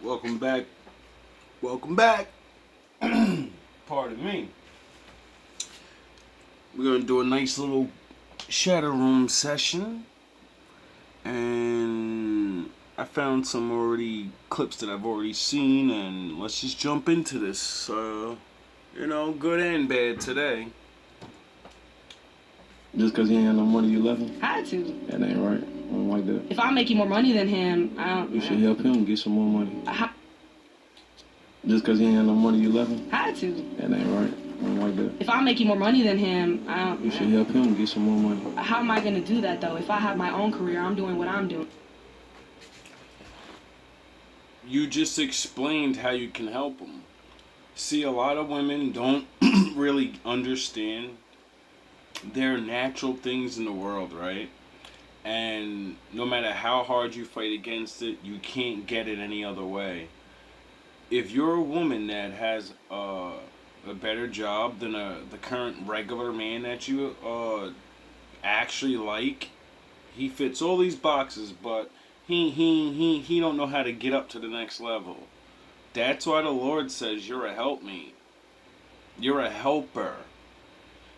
Welcome back. Welcome back. Pardon me. We're going to do a nice little shadow room session. And I found some already clips that I've already seen. And let's just jump into this. Good and bad today. Just because he ain't got no money, you left him? Had to. That ain't right. I don't like that. If I'm making more money than him, I don't. You should help him get some more money. Just because he ain't got no money, you left him? Had to. That ain't right. I don't like that. If I'm making more money than him, I don't. You should help him get some more money. How am I gonna do that though? If I have my own career, I'm doing what I'm doing. You just explained how you can help them. See, a lot of women don't really understand there are natural things in the world, right? And no matter how hard you fight against it, you can't get it any other way. If you're a woman that has a better job than the current regular man that you actually like, he fits all these boxes, but he don't know how to get up to the next level. That's why the Lord says you're a helpmate. You're a helper.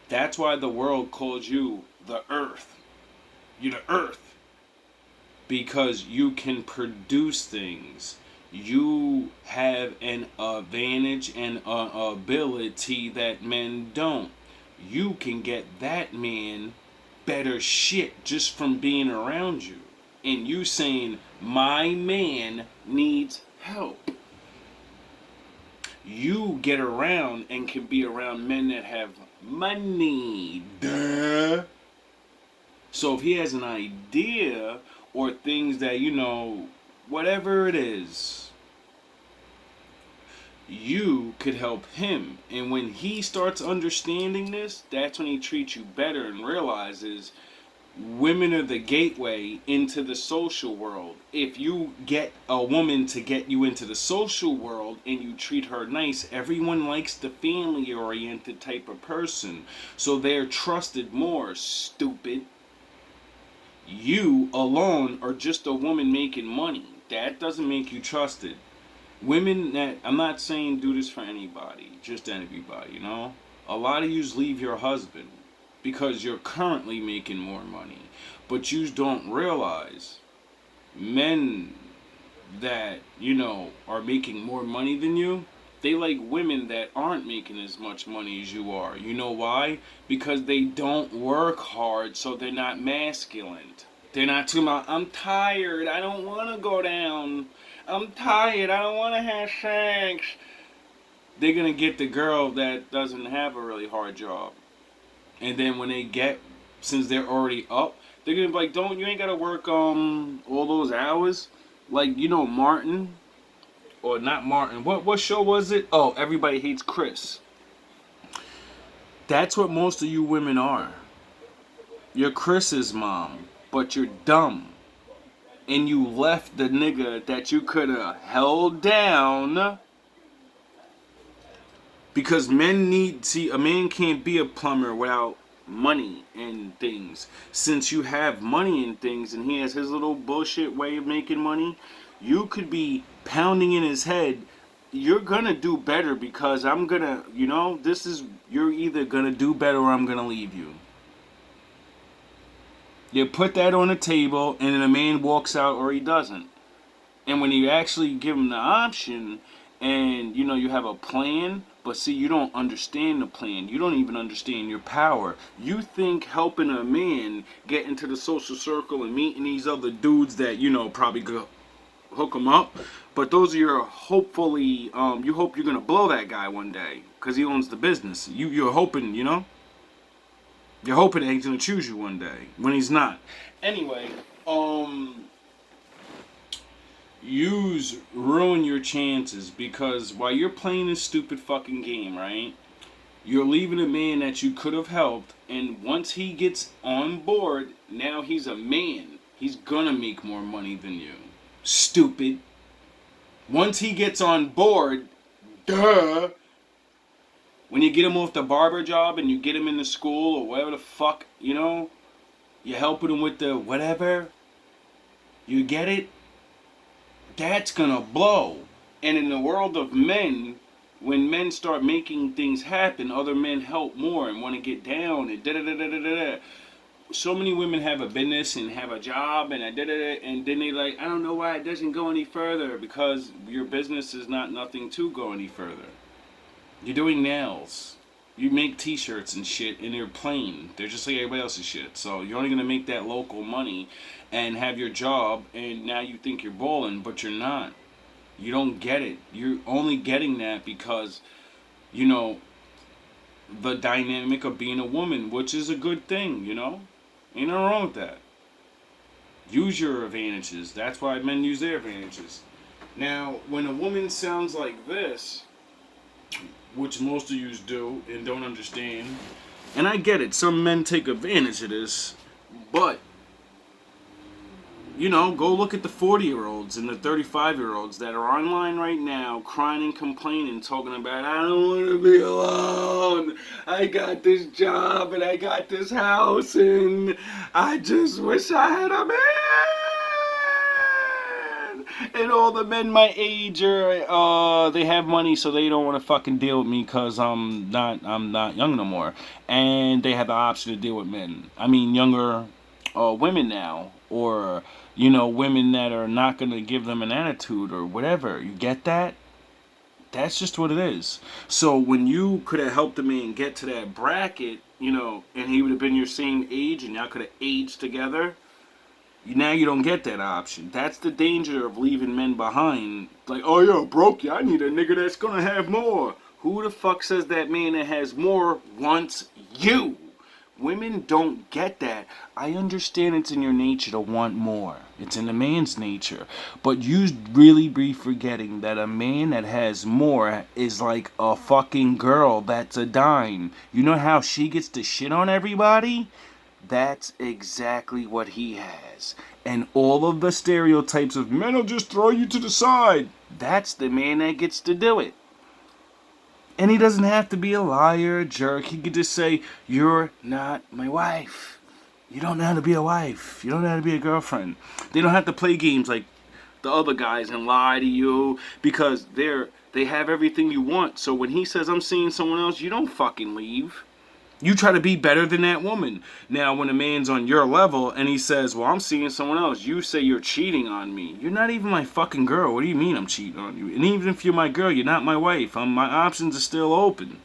That's why the world calls you the earth. You're the earth. Because you can produce things. You have an advantage and an ability that men don't. You can get that man better shit just from being around you. And you saying, my man needs help. You get around and can be around men that have money. Duh. So if he has an idea or things that, whatever it is, you could help him. And when he starts understanding this, that's when he treats you better and realizes women are the gateway into the social world. If you get a woman to get you into the social world and you treat her nice, everyone likes the family-oriented type of person. So they're trusted more, stupid. You alone are just a woman making money. That doesn't make you trusted. Women that, I'm not saying do this for anybody, just anybody, A lot of yous leave your husband because you're currently making more money. But yous don't realize men that, are making more money than you, they like women that aren't making as much money as you are. You know why? Because they don't work hard, so they're not masculine. They're not too much, I'm tired, I don't want to go down. I'm tired, I don't want to have sex. They're going to get the girl that doesn't have a really hard job. And then when they since they're already up, they're going to be like, you ain't got to work all those hours. Like, Martin. Or not Martin. What show was it? Oh, Everybody Hates Chris. That's what most of you women are. You're Chris's mom, but you're dumb. And you left the nigga that you could have held down. Because a man can't be a plumber without money and things. Since you have money and things and he has his little bullshit way of making money, you could be pounding in his head, you're gonna do better because I'm gonna, you're either gonna do better or I'm gonna leave you. You put that on the table and then a man walks out or he doesn't. And when you actually give him the option and, you have a plan, but see, you don't understand the plan. You don't even understand your power. You think helping a man get into the social circle and meeting these other dudes that, probably go hook them up. But those are your hopefully, you hope you're going to blow that guy one day because he owns the business. You're hoping, You're hoping that he's going to choose you one day when he's not. Anyway, yous ruin your chances because while you're playing this stupid fucking game, right? You're leaving a man that you could have helped, and once he gets on board, now he's a man. He's gonna make more money than you. Stupid. Once he gets on board, duh. When you get him off the barber job and you get him into school or whatever the fuck, you're helping him with the whatever. You get it? That's gonna blow. And in the world of men, when men start making things happen, other men help more and want to get down and da da da da da da. So many women have a business and have a job and da da da, and then they like, I don't know why it doesn't go any further, because your business is not nothing to go any further. You're doing nails. You make t-shirts and shit, and they're plain. They're just like everybody else's shit. So you're only going to make that local money and have your job, and now you think you're balling, but you're not. You don't get it. You're only getting that because, you know, the dynamic of being a woman, which is a good thing, you know? Ain't nothing wrong with that. Use your advantages. That's why men use their advantages. Now, when a woman sounds like this, which most of you do and don't understand, and I get it, some men take advantage of this, but, you know, go look at the 40-year-olds and the 35-year-olds that are online right now crying and complaining, talking about, I don't want to be alone, I got this job and I got this house and I just wish I had a man. And all the men my age are, they have money, so they don't want to fucking deal with me because I'm not young no more. And they have the option to deal with men. I mean, younger women now, or, you know, women that are not going to give them an attitude or whatever. You get that? That's just what it is. So when you could have helped a man get to that bracket, you know, and he would have been your same age and y'all could have aged together, now you don't get that option. That's the danger of leaving men behind. Like, oh, yo, broke you. I need a nigga that's gonna have more. Who the fuck says that man that has more wants you? Women don't get that. I understand it's in your nature to want more. It's in a man's nature. But you really be forgetting that a man that has more is like a fucking girl that's a dime. You know how she gets to shit on everybody? That's exactly what he has. And all of the stereotypes of men will just throw you to the side. That's the man that gets to do it. And he doesn't have to be a liar, a jerk. He could just say, you're not my wife. You don't know how to be a wife. You don't know how to be a girlfriend. They don't have to play games like the other guys and lie to you because they have everything you want. So when he says, I'm seeing someone else, you don't fucking leave. You try to be better than that woman. Now, when a man's on your level and he says, well, I'm seeing someone else, you say you're cheating on me. You're not even my fucking girl. What do you mean I'm cheating on you? And even if you're my girl, you're not my wife. My options are still open.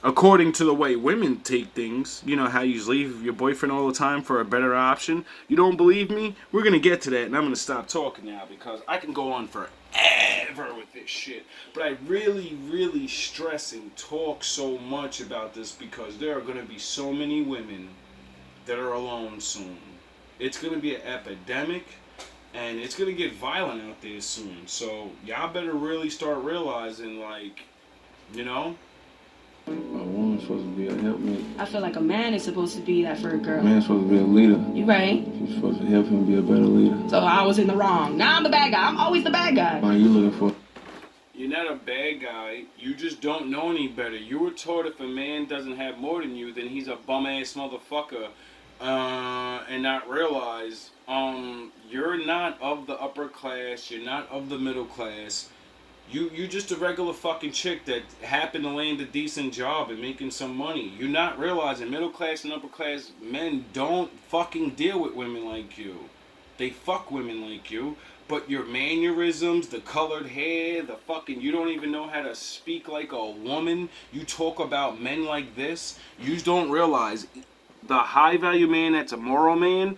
According to the way women take things, you know how you leave your boyfriend all the time for a better option. You don't believe me? We're going to get to that, and I'm going to stop talking now because I can go on forever with this shit. But I really stress and talk so much about this because there are going to be so many women that are alone soon. It's going to be an epidemic, and it's going to get violent out there soon. So y'all better really start realizing, like, you know, a woman's supposed to be a helpmate. I feel like a man is supposed to be that for a girl. A man's supposed to be a leader. You right. She's supposed to help him be a better leader. So I was in the wrong. Now I'm the bad guy. I'm always the bad guy. What are you looking for? You're not a bad guy. You just don't know any better. You were taught if a man doesn't have more than you, then he's a bum-ass motherfucker. And not realize you're not of the upper class. You're not of the middle class. You just a regular fucking chick that happened to land a decent job and making some money. You're not realizing middle class and upper class men don't fucking deal with women like you. They fuck women like you. But your mannerisms, the colored hair, the fucking, you don't even know how to speak like a woman. You talk about men like this. You just don't realize the high value man that's a moral man,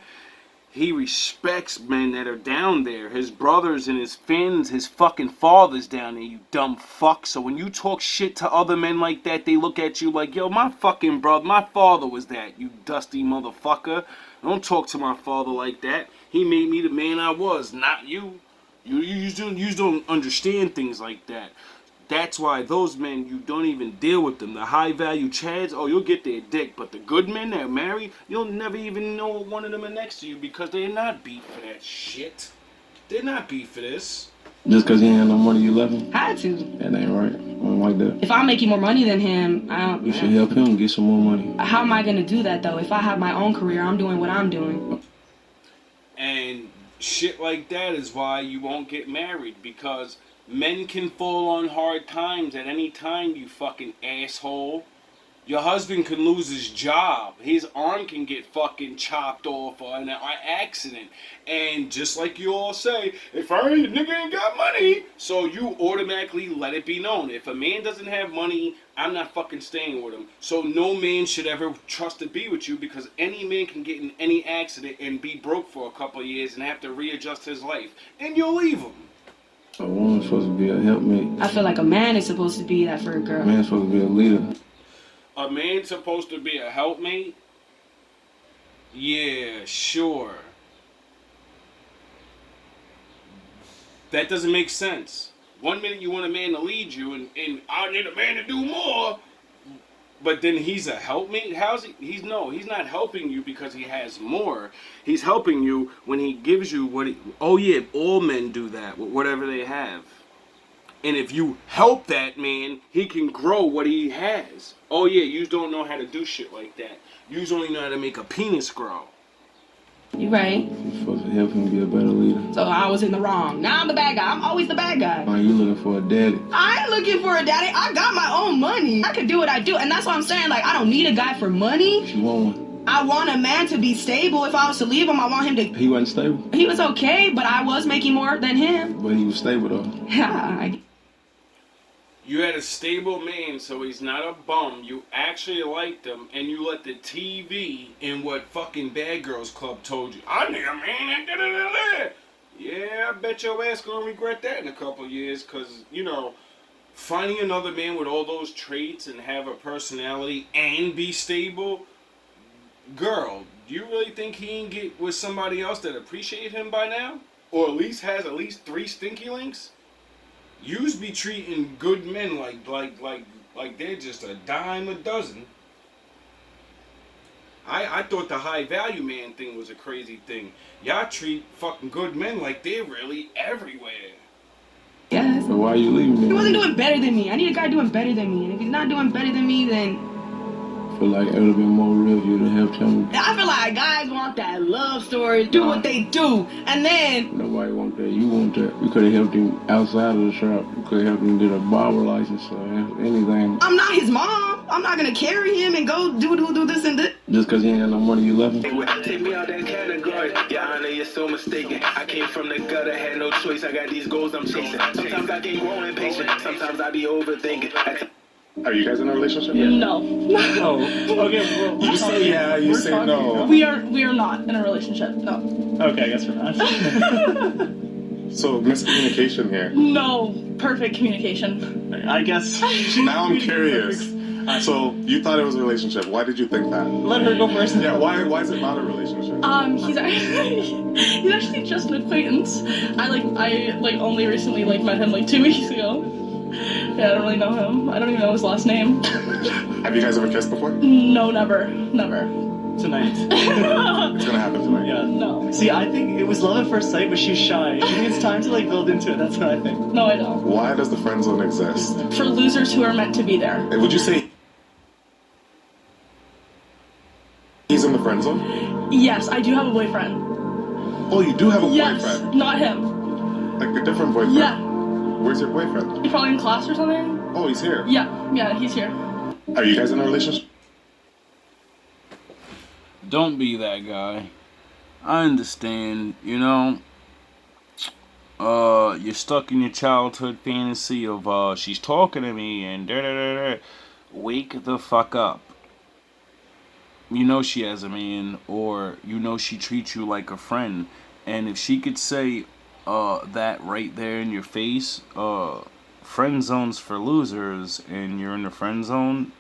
he respects men that are down there. His brothers and his friends, his fucking father's down there, you dumb fuck. So when you talk shit to other men like that, they look at you like, yo, my fucking brother, my father was that, you dusty motherfucker. Don't talk to my father like that. He made me the man I was, not you. You don't understand things like that. That's why those men, you don't even deal with them. The high-value chads, oh, you'll get their dick. But the good men that are married, you'll never even know one of them are next to you because they're not beat for that shit. They're not beat for this. Just because he ain't had no money, you left him? Had to. That ain't right. I don't like that. If I'm making more money than him, I don't... You should help him get some more money. How am I going to do that, though? If I have my own career, I'm doing what I'm doing. And shit like that is why you won't get married, because men can fall on hard times at any time, you fucking asshole. Your husband can lose his job. His arm can get fucking chopped off on an accident. And just like you all say, if I ain't, nigga ain't got money. So you automatically let it be known. If a man doesn't have money, I'm not fucking staying with him. So no man should ever trust to be with you, because any man can get in any accident and be broke for a couple of years and have to readjust his life. And you'll leave him. A woman's supposed to be a helpmate. I feel like a man is supposed to be that for a girl. A man's supposed to be a leader. A man's supposed to be a helpmate? Yeah, sure. That doesn't make sense. One minute you want a man to lead you, and I need a man to do more, but then he's a helpmate? How's he? He's not helping you because he has more. He's helping you when he gives you what he... Oh yeah, all men do that with whatever they have. And if you help that man, he can grow what he has. Oh yeah, you don't know how to do shit like that. You only know how to make a penis grow. You right. You're supposed to help him be a better leader. So I was in the wrong. Now I'm the bad guy. I'm always the bad guy. Are you looking for a daddy? I ain't looking for a daddy. I got my own money. I can do what I do. And that's what I'm saying. Like, I don't need a guy for money. You want one? I want a man to be stable. If I was to leave him, I want him to... He wasn't stable? He was okay, but I was making more than him. But he was stable though. You had a stable man, so he's not a bum. You actually liked him, and you let the TV and what fucking Bad Girls Club told you. I need a man. Da-da-da-da. Yeah, I bet your ass gonna regret that in a couple years, because, you know, finding another man with all those traits and have a personality and be stable, girl, do you really think he can get with somebody else that appreciate him by now? Or at least has at least 3 stinky links? Yous be treating good men like they're just a dime a dozen. I thought the high value man thing was a crazy thing. Y'all treat fucking good men like they're really everywhere. Yes. So why are you leaving me? He wasn't doing better than me. I need a guy doing better than me. And if he's not doing better than me, then... I feel like it would have been more real if you'd have helped him. I feel like guys want that love story, do what they do, and then... Nobody want that. You want that. You could have helped him outside of the shop. You could have helped him get a barber license or anything. I'm not his mom. I'm not gonna carry him and go do this and this. Just because he ain't got no money, you left him? Take me out that category. Yeah, honey, you're so mistaken. I came from the gutter, had no choice. I got these goals I'm chasing. Sometimes I get grow impatient. Sometimes I be overthinking. Are you guys in a relationship? Yeah. No. Oh, okay. Well, you say yeah, you say no. We are not in a relationship. No. Okay, I guess we're not. So miscommunication here. No, perfect communication. I guess. Now I'm curious. So you thought it was a relationship. Why did you think that? Let her go first. Yeah. Why is it not a relationship? He's actually just an acquaintance. I only recently met him 2 weeks ago. Yeah, I don't really know him. I don't even know his last name. Have you guys ever kissed before? No, never. Tonight. It's gonna happen tonight. Yeah, no. See, I think it was love at first sight, but she's shy. She think it's time to build into it. That's what I think. No, I don't. Why does the friend zone exist? For losers who are meant to be there. Would you say he's in the friend zone? Yes, I do have a boyfriend. Oh, you do have a Yes, boyfriend? not him. Like a different boyfriend? Yeah. Where's your boyfriend? He's probably in class or something. Oh, he's here. Yeah, he's here. Are you guys in a relationship? Don't be that guy. I understand, you know. You're stuck in your childhood fantasy of she's talking to me and da da da da. Wake the fuck up. You know she has a man, or you know she treats you like a friend, and if she could say that right there in your face, friend zone's for losers, and you're in the friend zone,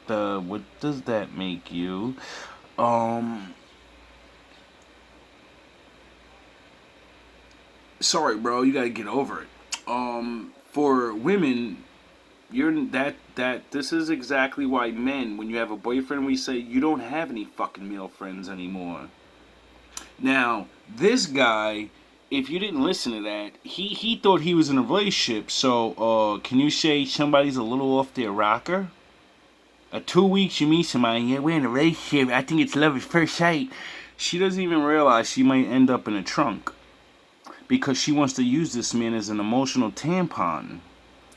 what does that make you? Sorry, bro, you gotta get over it. For women, this is exactly why men, when you have a boyfriend, we say you don't have any fucking male friends anymore. Now, this guy, if you didn't listen to that, he thought he was in a relationship. So, can you say somebody's a little off their rocker? 2 weeks you meet somebody, yeah, we're in a relationship. I think it's love at first sight. she doesn't even realize she might end up in a trunk because she wants to use this man as an emotional tampon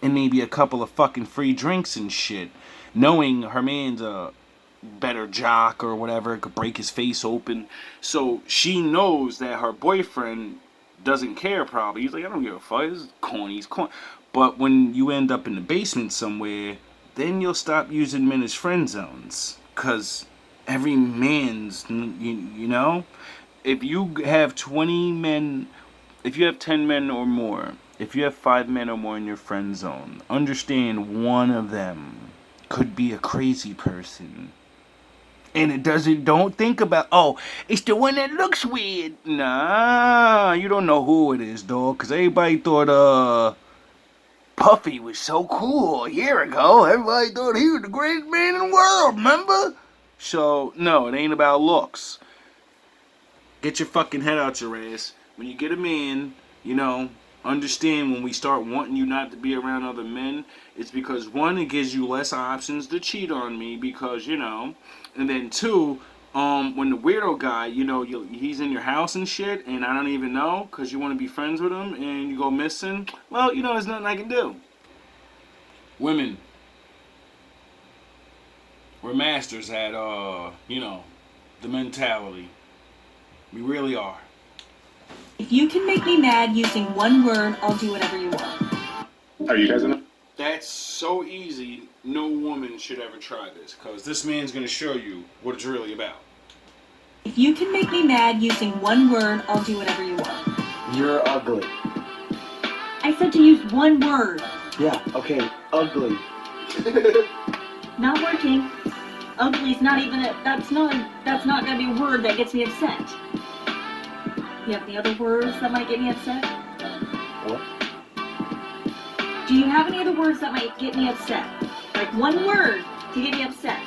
and maybe a couple of fucking free drinks and shit, knowing her man's a better jock or whatever, could break his face open. So she knows that her boyfriend doesn't care probably. He's like, I don't give a fuck, this is corny, he's corny. But when you end up in the basement somewhere, then you'll stop using men as friend zones. Because every man's, you know? If you have 20 men, if you have 10 men or more, if you have 5 men or more in your friend zone, understand one of them could be a crazy person. And don't think about, oh, it's the one that looks weird. Nah, you don't know who it is, dog. Because everybody thought, Puffy was so cool a year ago. Everybody thought he was the greatest man in the world, remember? So, no, it ain't about looks. Get your fucking head out your ass. When you get a man, you know, understand when we start wanting you not to be around other men, it's because, one, it gives you less options to cheat on me because, you know, and then two, when the weirdo guy, you know, he's in your house and shit, and I don't even know, because you want to be friends with him, and you go missing, well, you know, there's nothing I can do. Women, we're masters at, you know, the mentality. We really are. If you can make me mad using one word, I'll do whatever you want. Are you guys in it? That's so easy, no woman should ever try this, because this man's going to show you what it's really about. If you can make me mad using one word, I'll do whatever you want. You're ugly. I said to use one word. Yeah, okay, ugly. Not working. Ugly's not even that's not gonna be a word that gets me upset. You have any other words that might get me upset? What? Do you have any other words that might get me upset? Like one word to get me upset.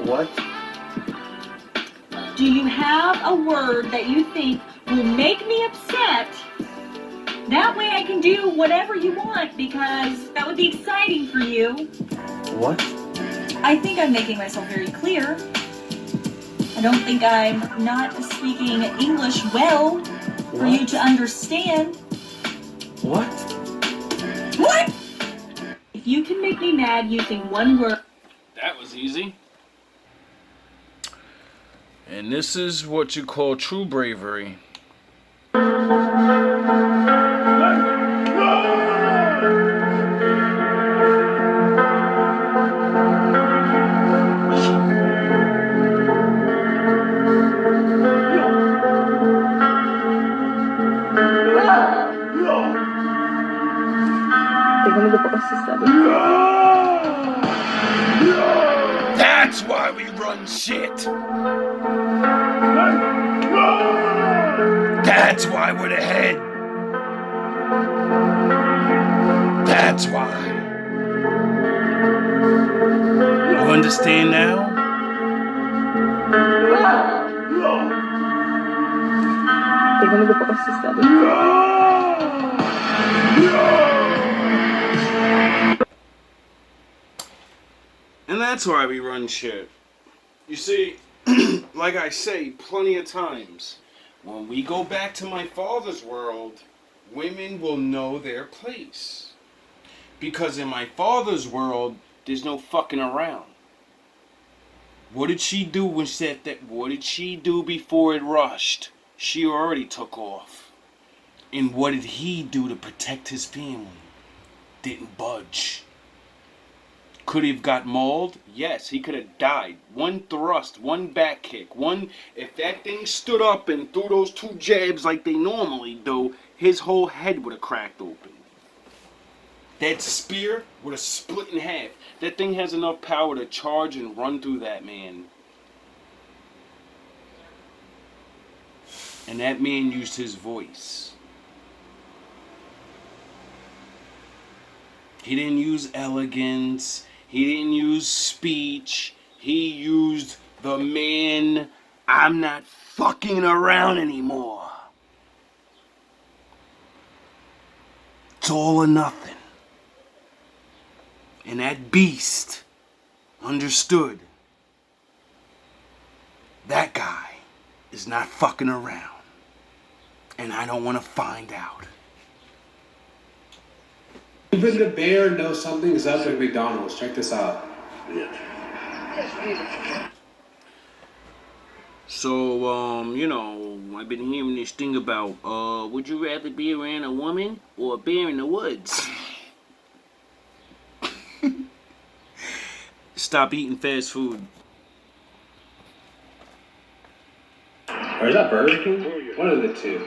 What? Do you have a word that you think will make me upset? That way I can do whatever you want because that would be exciting for you. What? I think I'm making myself very clear. I don't think I'm not speaking English well for you to understand. What? What? If you can make me mad using one word. That was easy. And this is what you call true bravery. That's why we run shit. That's why we're the head. That's why. You understand now? And that's why we run shit. You see, like I say plenty of times, when we go back to my father's world, women will know their place. Because in my father's world, there's no fucking around. What did she do when she said that? What did she do before it rushed? She already took off. And what did he do to protect his family? Didn't budge. Could he have got mauled? Yes, he could have died. One thrust, one back kick, if that thing stood up and threw those 2 jabs like they normally do, his whole head would have cracked open. That spear would have split in half. That thing has enough power to charge and run through that man. And that man used his voice. He didn't use elegance. He didn't use speech. He used the man, I'm not fucking around anymore. It's all or nothing. And that beast understood. That guy is is not fucking around. And I don't want to find out. Even the bear knows something's up at McDonald's. Check this out. So, you know, I've been hearing this thing about, would you rather be around a woman or a bear in the woods? Stop eating fast food. Or is that Burger King? One of the two.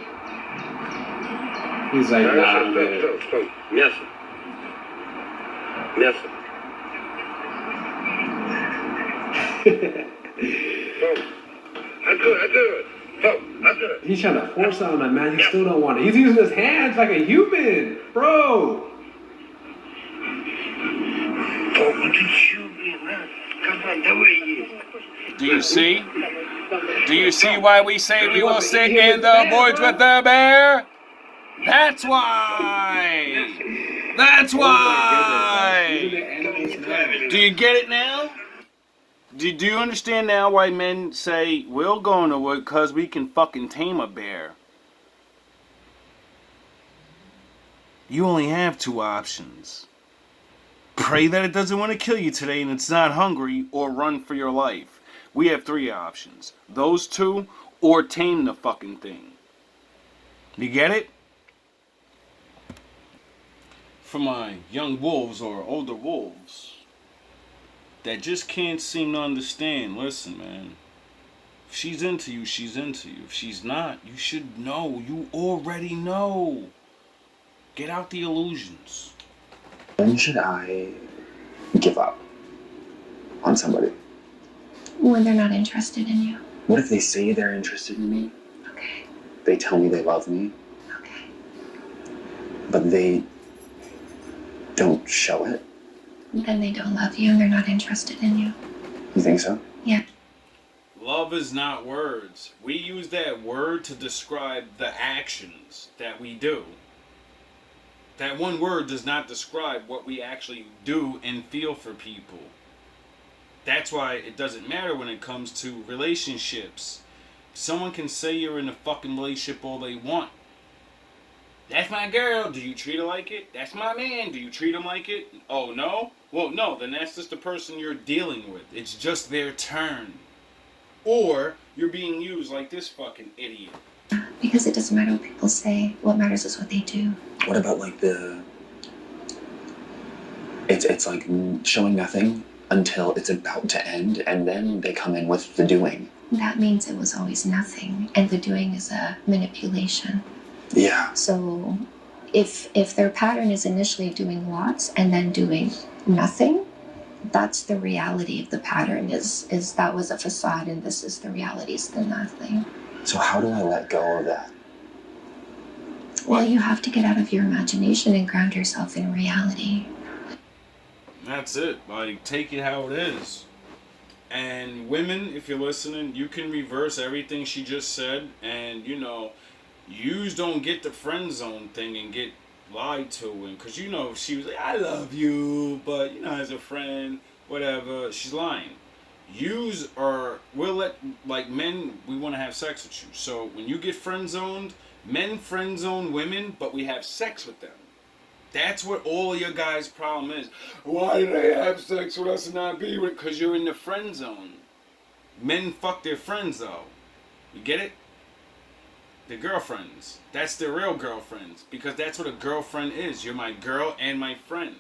He's like, nah, I'm good. Yes, sir. Yes, sir. I do it. I do it. He's trying to force it on that man. He still don't want it. He's using his hands like a human, bro. Do you see? Do you see why we say we will sit in the woods with the bear? That's why! That's why! Do you get it now? Do you understand now why men say, we'll go in the woods because we can fucking tame a bear? You only have two options. Pray that it doesn't want to kill you today and it's not hungry, or run for your life. We have three options. Those two, or tame the fucking thing. You get it? For my young wolves or older wolves that just can't seem to understand, listen, man. If she's into you, she's into you. If she's not, you should know. You already know. Get out the illusions. When should I give up on somebody? When they're not interested in you. What if they say they're interested in me? Okay. They tell me they love me. Okay. But they don't show it? Then they don't love you and they're not interested in you. You think so? Yeah. Love is not words. We use that word to describe the actions that we do. That one word does not describe what we actually do and feel for people. That's why it doesn't matter when it comes to relationships. Someone can say you're in a fucking relationship all they want. That's my girl. Do you treat her like it? That's my man. Do you treat him like it? Oh, no? Well, no. Then that's just the person you're dealing with. It's just their turn. Or you're being used like this fucking idiot. Because it doesn't matter what people say. What matters is what they do. What about like it's like showing nothing until it's about to end, and then they come in with the doing. That means it was always nothing, and the doing is a manipulation. Yeah. So if their pattern is initially doing lots and then doing nothing, that's the reality of the pattern, is that was a facade and this is the reality, is the nothing. So how do I let go of that? Well, you have to get out of your imagination and ground yourself in reality. That's it. Like, take it how it is. And women, if you're listening, you can reverse everything she just said. And, you know, yous don't get the friend zone thing and get lied to. And because, you know, she was like, I love you, but, you know, as a friend, whatever, she's lying. Yous are, we'll let, like, men, we want to have sex with you. So when you get friend zoned, men friend zone women, but we have sex with them. That's what all your guys' problem is. Why do they have sex with us and not be with? Because you're in the friend zone. Men fuck their friends, though. You get it? Their girlfriends. That's their real girlfriends. Because that's what a girlfriend is. You're my girl and my friend.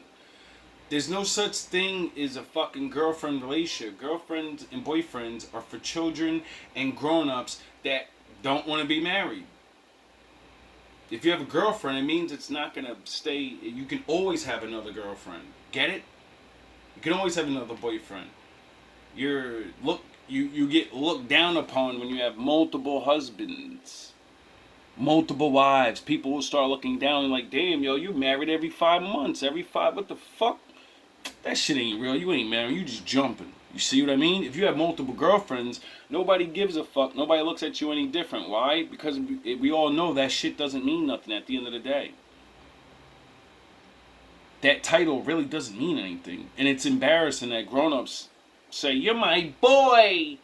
There's no such thing as a fucking girlfriend relationship. Girlfriends and boyfriends are for children and grown-ups that don't want to be married. If you have a girlfriend, it means it's not going to stay. You can always have another girlfriend. Get it? You can always have another boyfriend. You get looked down upon when you have multiple husbands, multiple wives. People will start looking down and like, damn, yo, you married every 5 months, what the fuck? That shit ain't real. You ain't married. You just jumping. You see what I mean? If you have multiple girlfriends, nobody gives a fuck. Nobody looks at you any different. Why? Because we all know that shit doesn't mean nothing at the end of the day. That title really doesn't mean anything. And it's embarrassing that grown-ups say, you're my boy.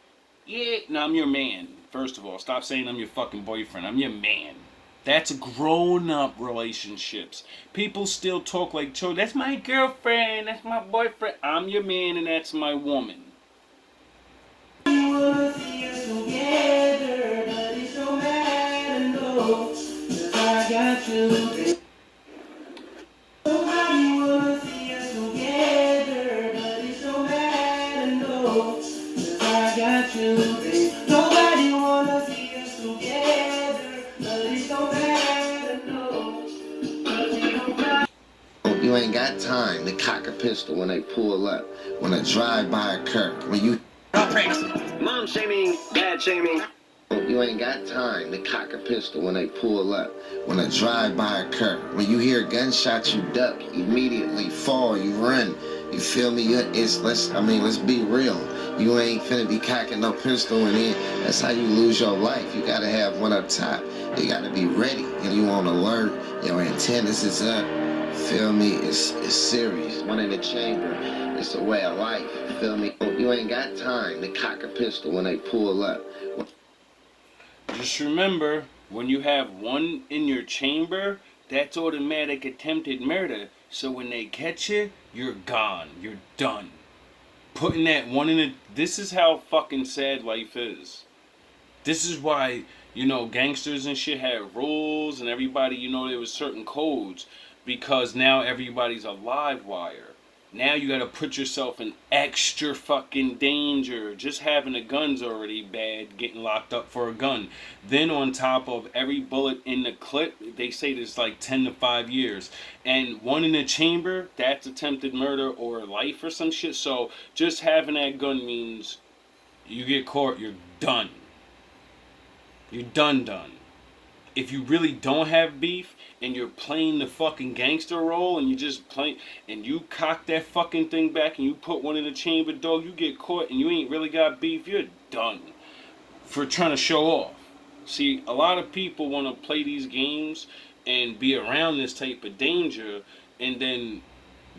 Yeah, no, I'm your man. First of all, stop saying I'm your fucking boyfriend. I'm your man. That's grown-up relationships. People still talk like, "Cho, that's my girlfriend, that's my boyfriend." I'm your man and that's my woman. You ain't got time to cock a pistol when they pull up, when a drive-by occur, when you... Mom shaming, dad shaming. You ain't got time to cock a pistol when they pull up, when a drive-by occur, when you hear gunshots, you duck, immediately fall, you run. You feel me? Let's be real. You ain't finna be cocking no pistol and then that's how you lose your life. You gotta have one up top. You gotta be ready. And you on alert. Your antennas is up. Feel me? It's serious. One in the chamber. It's a way of life. Feel me? You ain't got time to cock a pistol when they pull up. Just remember, when you have one in your chamber, that's automatic attempted murder. So when they catch you, you're gone. You're done. Putting that one in this is how fucking sad life is. This is why, gangsters and shit had rules and everybody, there was certain codes. Because now everybody's a live wire. Now you gotta put yourself in extra fucking danger. Just having a gun's already bad, getting locked up for a gun. Then on top of every bullet in the clip, they say there's like 10 to 5 years. And one in the chamber, that's attempted murder or life or some shit. So just having that gun means you get caught, you're done. You're done. If you really don't have beef and you're playing the fucking gangster role and you just play and you cock that fucking thing back and you put one in the chamber, dog, you get caught and you ain't really got beef, you're done for trying to show off. See, a lot of people want to play these games and be around this type of danger, and then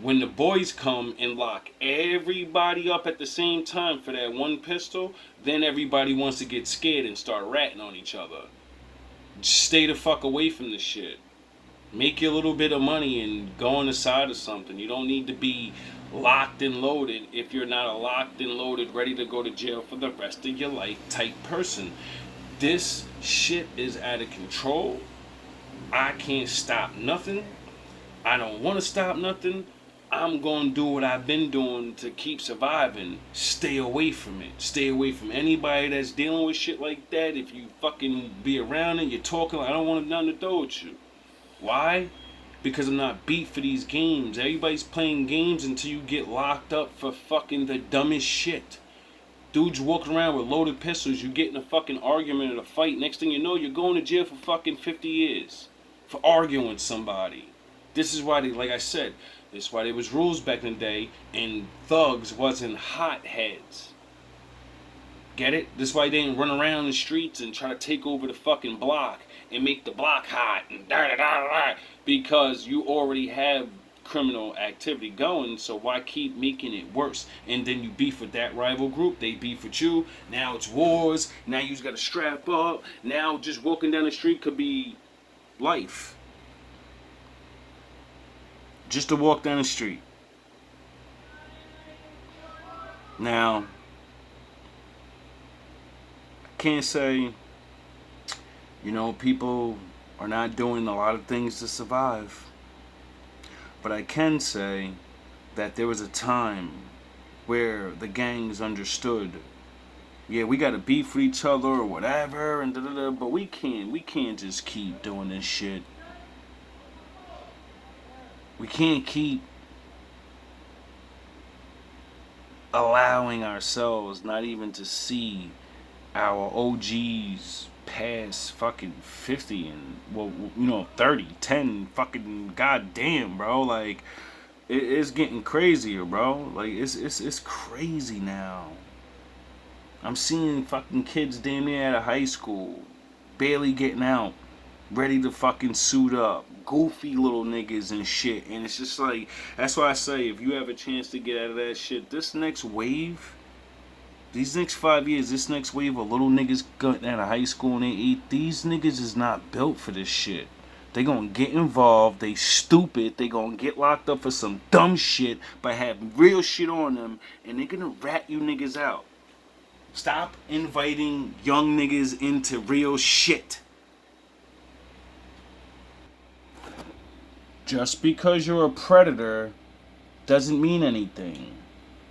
when the boys come and lock everybody up at the same time for that one pistol, then everybody wants to get scared and start ratting on each other. Just stay the fuck away from this shit. Make your little bit of money and go on the side of something. You don't need to be locked and loaded if you're not a locked and loaded, ready to go to jail for the rest of your life type person. This shit is out of control. I can't stop nothing. I don't want to stop nothing. I'm going to do what I've been doing to keep surviving. Stay away from it. Stay away from anybody that's dealing with shit like that. If you fucking be around it, you're talking, I don't want nothing to do with you. Why? Because I'm not beat for these games. Everybody's playing games until you get locked up for fucking the dumbest shit. Dudes walking around with loaded pistols, you get in a fucking argument or a fight. Next thing you know, you're going to jail for fucking 50 years. For arguing with somebody. This is why like I said, this is why there was rules back in the day and thugs wasn't hotheads. Get it? This is why they didn't run around the streets and try to take over the fucking block and make the block hot and da-da-da-da-da, because you already have criminal activity going, so why keep making it worse? And then you beef with that rival group, they beef with you, now it's wars, now you just gotta strap up, now just walking down the street could be life. Just to walk down the street. Now, I can't say, people are not doing a lot of things to survive. But I can say that there was a time where the gangs understood, yeah, we gotta beef with each other or whatever, and da-da-da, but we can't just keep doing this shit. We can't keep allowing ourselves not even to see our OGs past fucking 50 and 30, 10, fucking goddamn, bro. Like, it's getting crazier, bro. Like, it's crazy now. I'm seeing fucking kids damn near out of high school, barely getting out, ready to fucking suit up, goofy little niggas and shit. And it's just like, that's why I say, if you have a chance to get out of that shit, this next wave These next 5 years, this next wave of little niggas going out of high school and they eat, these niggas is not built for this shit. They gonna get involved, they stupid, they gonna get locked up for some dumb shit, but have real shit on them, and they gonna rat you niggas out. Stop inviting young niggas into real shit. Just because you're a predator doesn't mean anything.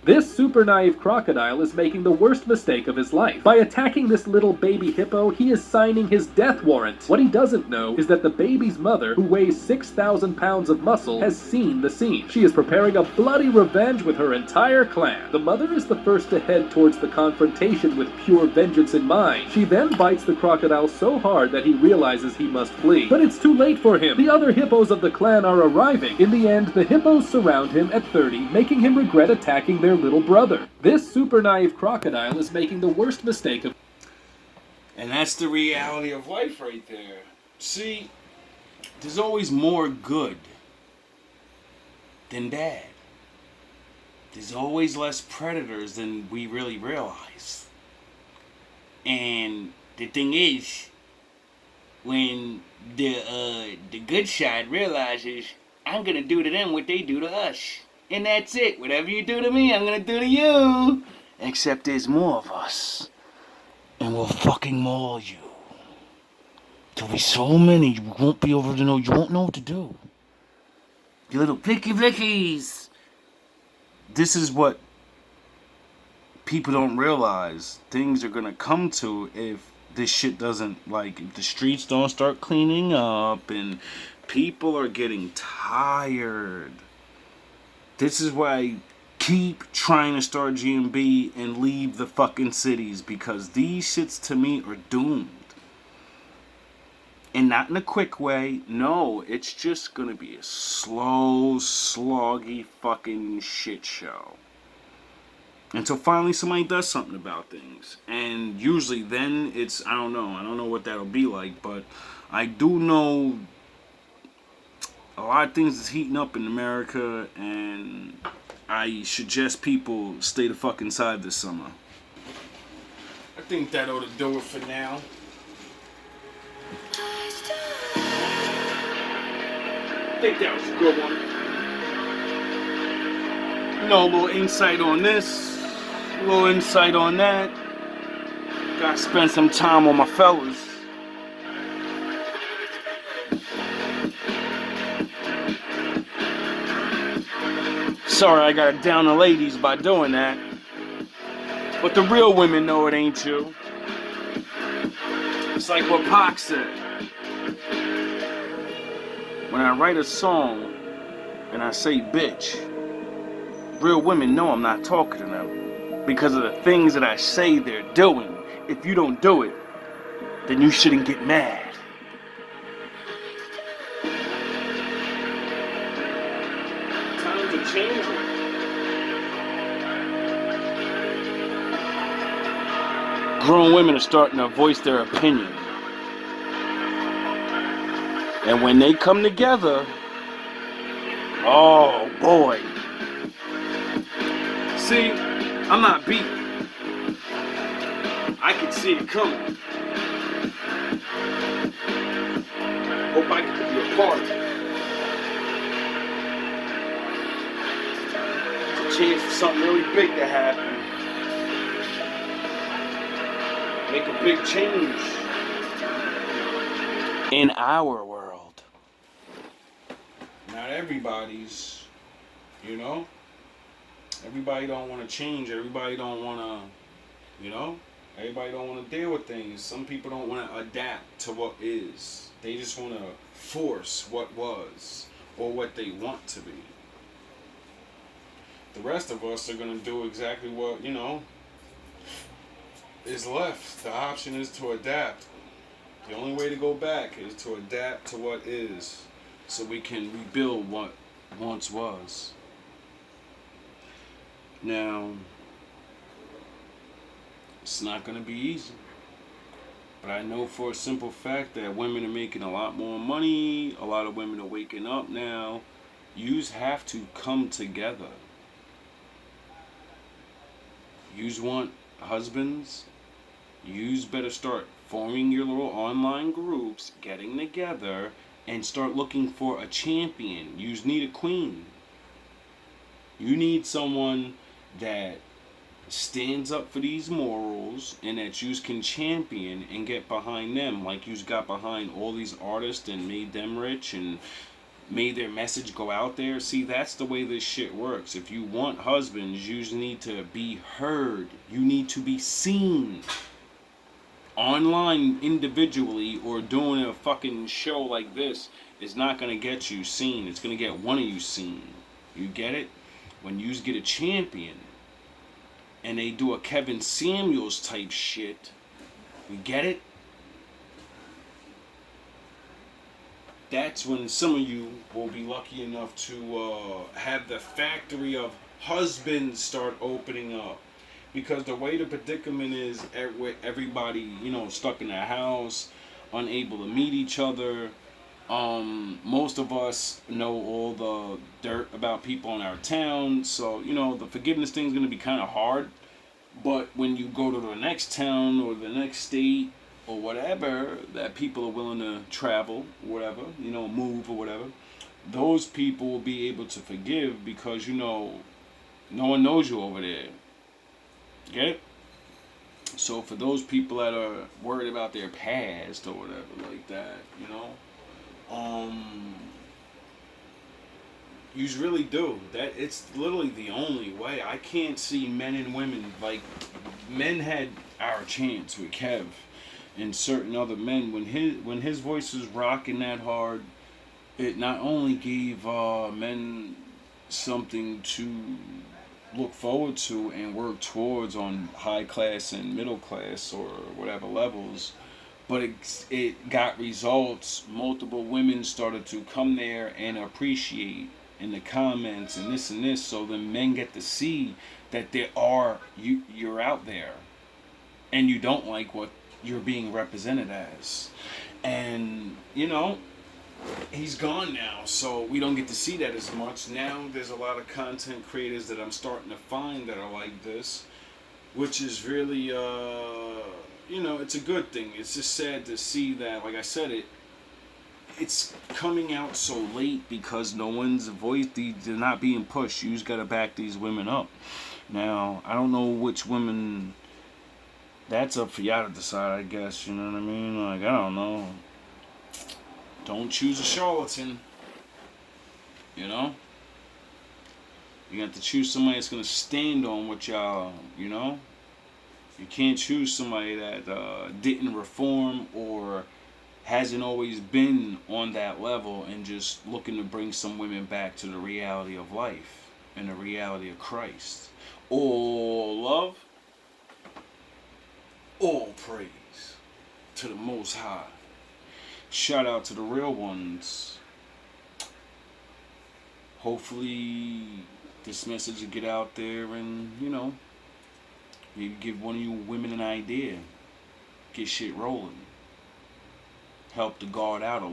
This super naive crocodile is making the worst mistake of his life. By attacking this little baby hippo, he is signing his death warrant. What he doesn't know is that the baby's mother, who weighs 6,000 pounds of muscle, has seen the scene. She is preparing a bloody revenge with her entire clan. The mother is the first to head towards the confrontation with pure vengeance in mind. She then bites the crocodile so hard that he realizes he must flee. But it's too late for him. The other hippos of the clan are arriving. In the end, the hippos surround him at 30, making him regret attacking their little brother. This super naive crocodile is making the worst mistake of... And that's the reality of life right there. See, there's always more good than bad. There's always less predators than we really realize. And the thing is, when the good side realizes, I'm gonna do to them what they do to us. And that's it. Whatever you do to me, I'm gonna do to you. Except there's more of us. And we'll fucking maul you. There'll be so many, you won't be able to know, you won't know what to do. You little picky blickies. This is what people don't realize. Things are gonna come to if this shit doesn't, like, if the streets don't start cleaning up and people are getting tired. This is why I keep trying to start GMB and leave the fucking cities, because these shits to me are doomed. And not in a quick way. No, it's just gonna be a slow, sloggy fucking shit show. Until finally somebody does something about things. And usually then it's, I don't know what that'll be like, but I do know a lot of things is heating up in America, and I suggest people stay the fuck inside this summer. I think that ought to do it for now. I think that was a good one. You know, a little insight on this, a little insight on that. Gotta spend some time with my fellas. Sorry, I gotta down the ladies by doing that. But the real women know it ain't you. It's like what Pac said. When I write a song and I say bitch, real women know I'm not talking to them because of the things that I say they're doing. If you don't do it, then you shouldn't get mad. Times are changing. Grown women are starting to voice their opinion. And when they come together, oh boy. See, I'm not beat. I can see it coming. Hope I get to be a part of it. It's a chance for something really big to happen. Make a big change in our world. Not everybody's, you know? Everybody don't want to change. Everybody don't want to, you know? Everybody don't want to deal with things. Some people don't want to adapt to what is. They just want to force what was or what they want to be. The rest of us are going to do exactly what, you know, is left. The option is to adapt. The only way to go back is to adapt to what is, so we can rebuild what once was. Now, it's not going to be easy, but I know for a simple fact that women are making a lot more money. A lot of women are waking up now. You have to come together. You want husbands, yous better start forming your little online groups, getting together, and start looking for a champion. Yous need a queen. You need someone that stands up for these morals and that yous can champion and get behind them, like yous got behind all these artists and made them rich and made their message go out there. See, that's the way this shit works. If you want husbands, you need to be heard. You need to be seen. Online individually or doing a fucking show like this is not going to get you seen. It's going to get one of you seen. You get it? When you get a champion and they do a Kevin Samuels type shit, you get it? That's when some of you will be lucky enough to have the factory of husbands start opening up. Because the way the predicament is, everybody, stuck in their house, unable to meet each other. Most of us know all the dirt about people in our town. So, the forgiveness thing is going to be kind of hard. But when you go to the next town or the next state or whatever, that people are willing to travel, whatever, move or whatever, those people will be able to forgive because, no one knows you over there. Get it? So for those people that are worried about their past or whatever like that, you really do. That it's literally the only way. I can't see men and women, like, men had our chance with Kev and certain other men. When his voice was rocking that hard, it not only gave men something to look forward to and work towards on high class and middle class or whatever levels, but it got results. Multiple women started to come there and appreciate in the comments and this, so the men get to see that you're out there and you don't like what you're being represented as. And he's gone now, so we don't get to see that as much. Now there's a lot of content creators that I'm starting to find that are like this, which is really it's a good thing. It's just sad to see that, like I said, it's coming out so late because no one's voice, they're not being pushed. You just gotta back these women up. Now, I don't know which women, that's up for y'all to decide, I guess, you know what I mean? Like, I don't know. Don't choose a charlatan. You have to choose somebody that's going to stand on what y'all, You can't choose somebody that didn't reform or hasn't always been on that level and just looking to bring some women back to the reality of life and the reality of Christ. All love, all praise to the Most High. Shout out to the real ones. Hopefully this message will get out there and, maybe give one of you women an idea. Get shit rolling. Help the guard out a